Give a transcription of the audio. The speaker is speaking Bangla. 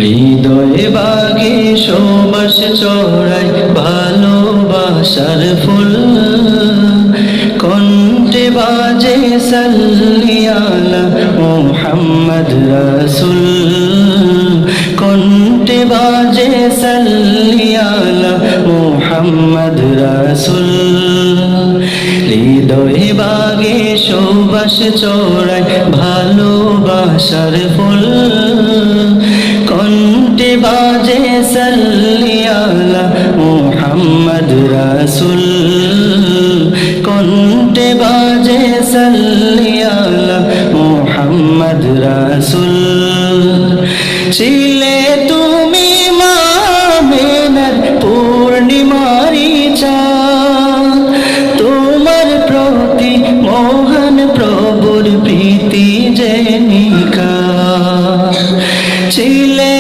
হৃদয়ে বাগে সুবাস চড়াই ভালোবাসার ফুল, কণ্ঠে বাজে সাল্লি আলা মুহাম্মদ রাসূল, কণ্ঠে বাজে সাল্লি আলা মুহাম্মদ রাসূল। হৃদয়ে বাগে সুবাস চড়াই ভালোবাসার ফুল, কণ্ঠে বাজে সাল্লি আলা মুহাম্মদ রাসূল, কণ্ঠে বাজে সাল্লি আলা মুহাম্মদ রাসূল। ছিলে তুমি মা আমিনার পূর্ণিমারি চাঁদ, তোমার প্রতি মহান প্রভুর প্রীতি যে নিকা। ছিলে